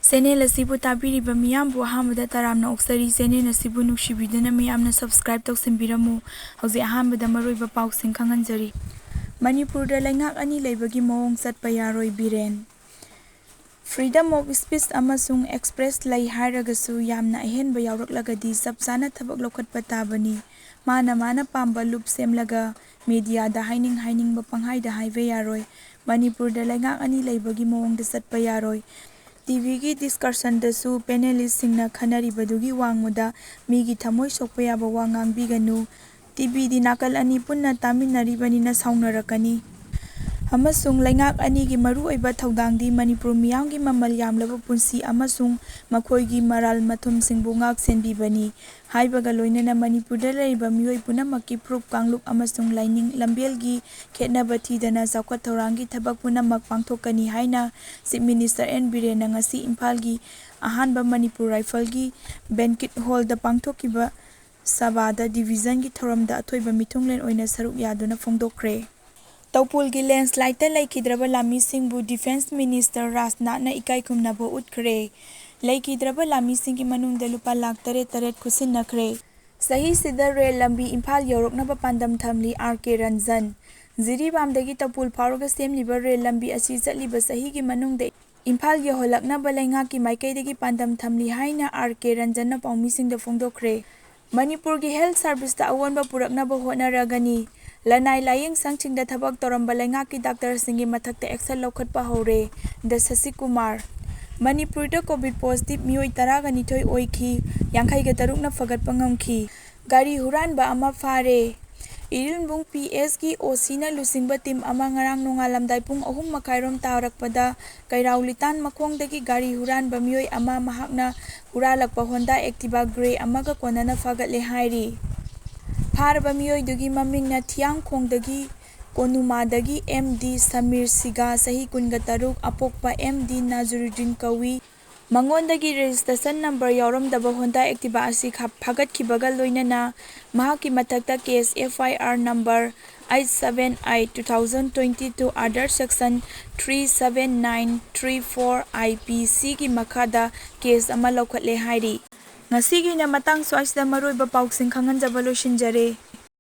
Channel asibu tabiriba miyambu ahamada taramna oksari channel asibu nuksibiduna miyamna subscribe tausinbiramu hauji ahamada maroiba pausing khanganjari. Manipurda laingak ani leibagi maong chatpa yaroi BIREN. Freedom of speech amasung express lei hairagasu yamna ahenba yauraklagadi sabsana thabak lokhatpa tabani. Mana pamba loop semlaga media da haining ba panghaida haive yaroi. Manipurda laingak ani leibagi maongda chatpa yaroi. TV की discussion दसु panelist सिंगना खनारी बदुगी वांगमुदा मीगी थमोई सोकपा याबा वांगांग बिगनु TV दी नाकल अनि पुन्ना तामिनरी बनिना साउनरकनी अमसुंग लैंगाक अनि की मरु ओइबा थौदांगदी मणिपुर मियामगी ममल यामलबा पुंसी अमसुंग मखोइगी मराल मथुम सिंगबु ngaक सेनबीबनी हाइबगा लोइनना मणिपुरदा लैबा मियोइ पुनमक्की प्रूफ कांगलुक अमसुंग लाइनिंग लंबेलगी खेतनाबा थीदना साउखत थौरांगी थबक पुनमक पांगथोकनी हाइना chief minister N Biren ngasi इम्फालगी अहानबा मणिपुर राइफलगी बैंकेट हॉल दा पांगथोकिबा सभादा डिवीजन की थौरमदा अथोइबा मिथुंगलेन ओइना सरुक यादुना फोंगदोक्रे तौपुल की लैंडस्लाइड लैखिद्रबा लामीसिंगबु डिफेंस मिनिस्टर राजनाथना इकाई खुमनाबो उठखरे लैखिद्रबा लामीसिंगी मनुंगदा लुपा लाख 8 खुसिनखरे सही सिदा रेल लंबी इम्फाल यौरकनबा पांदम थमली आरके रंजन जिरीबामदगी तौपुल फाउरगा सेमलिबा रेल लंबी असि चटलिबा सहीगी मनुंगदा इम्फाल यहोलकनबा लैंगाकी माइकैदगी पांदम थमली हाइना आरके रंजनना पाउमिसिंगदा फोंगदोक्रे मणिपुर की हेल्थ सर्विस अवोनबा पुरकनबा होटनरगनी लनाई लाइंग संगचिंगदा थबक तोरंबा लैंगाकी डॉक्टर सिंगी मथक्ता एक्शन लौखटपा हौरे द शशि कुमार मणिपुरदा कोविड पॉजिटिव मियोइ 12 ओइखी 53 फगटपा ngamखी गाड़ी हुरानबा अमा फारे इरिनबुंग PS की ओसीना लुसिंगबा टीम अमा ngarang नोंगालमदाई पुंग 3 मखाइरोम तारकपदा कैराउलितान मखोंगदगी गाड़ी हुरानबा मियोइ अमा महाकना हुरालकपा होंडा एक्टिवा ग्रे अमागा कोनना फागटले हाइरी फारबा मियोइदुगी ममिंगना थियांगखोंगदगी कोनुमादगी MD समीर सिगा सही 13 अपोकपा MD नाजुरुद्दीन कवी मंगोंदगी रजिस्ट्रेशन नंबर यावरमदबा होंडा एक्टिवा असि फागटखिबगा लोइनना महाकी मथक्ता case FIR number 878/2022 under section 37934 IPC की मखादा केस अमा लौखटले हाइरी ngasigiना matang swaisda maroiba pausing khanganjaba loisinjare।